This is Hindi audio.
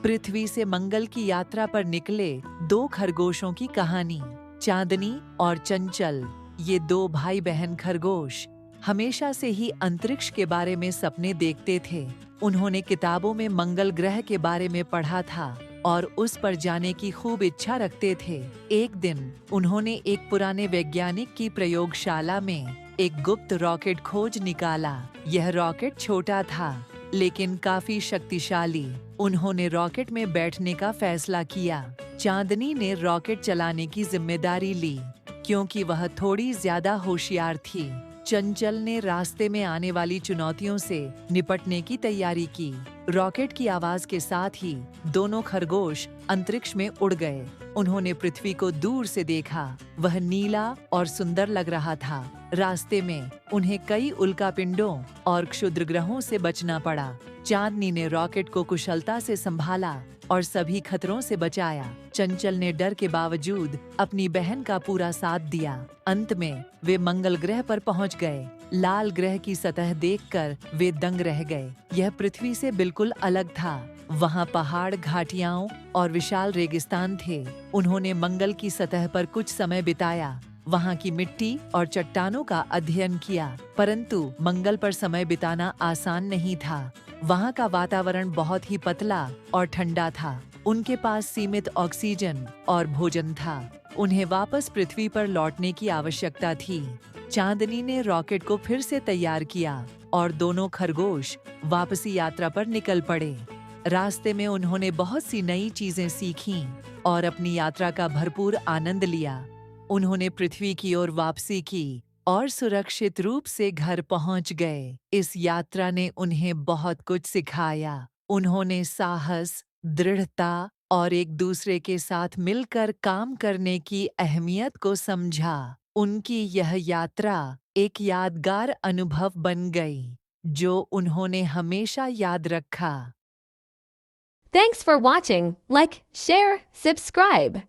पृथ्वी से मंगल की यात्रा पर निकले दो खरगोशों की कहानी। चांदनी और चंचल, ये दो भाई बहन खरगोश हमेशा से ही अंतरिक्ष के बारे में सपने देखते थे। उन्होंने किताबों में मंगल ग्रह के बारे में पढ़ा था और उस पर जाने की खूब इच्छा रखते थे। एक दिन उन्होंने एक पुराने वैज्ञानिक की प्रयोगशाला में एक गुप्त रॉकेट खोज निकाला। यह रॉकेट छोटा था लेकिन काफी शक्तिशाली। उन्होंने रॉकेट में बैठने का फैसला किया। चांदनी ने रॉकेट चलाने की जिम्मेदारी ली क्योंकि वह थोड़ी ज्यादा होशियार थी। चंचल ने रास्ते में आने वाली चुनौतियों से निपटने की तैयारी की। रॉकेट की आवाज के साथ ही दोनों खरगोश अंतरिक्ष में उड़ गए। उन्होंने पृथ्वी को दूर से देखा। वह नीला और सुंदर लग रहा था। रास्ते में उन्हें कई उल्कापिंडों और क्षुद्र ग्रहों से बचना पड़ा। चांदनी ने रॉकेट को कुशलता से संभाला और सभी खतरों से बचाया। चंचल ने डर के बावजूद अपनी बहन का पूरा साथ दिया। अंत में वे मंगल ग्रह पर पहुंच गए। लाल ग्रह की सतह देखकर वे दंग रह गए। यह पृथ्वी से बिल्कुल अलग था। वहां पहाड़, घाटियां और विशाल रेगिस्तान थे। उन्होंने मंगल की सतह पर कुछ समय बिताया। वहां की मिट्टी और चट्टानों का अध्ययन किया, परंतु मंगल पर समय बिताना आसान नहीं था। वहां का वातावरण बहुत ही पतला और ठंडा था। उनके पास सीमित ऑक्सीजन और भोजन था। उन्हें वापस पृथ्वी पर लौटने की आवश्यकता थी। चांदनी ने रॉकेट को फिर से तैयार किया और दोनों खरगोश वापसी यात्रा पर निकल पड़े। रास्ते में उन्होंने बहुत सी नई चीजें सीखीं और अपनी यात्रा का भरपूर आनंद लिया। उन्होंने पृथ्वी की ओर वापसी की और सुरक्षित रूप से घर पहुंच गए। इस यात्रा ने उन्हें बहुत कुछ सिखाया। उन्होंने साहस, दृढ़ता और एक दूसरे के साथ मिलकर काम करने की अहमियत को समझा। उनकी यह यात्रा एक यादगार अनुभव बन गई, जो उन्होंने हमेशा याद रखा। Thanks for watching. Like, share, subscribe.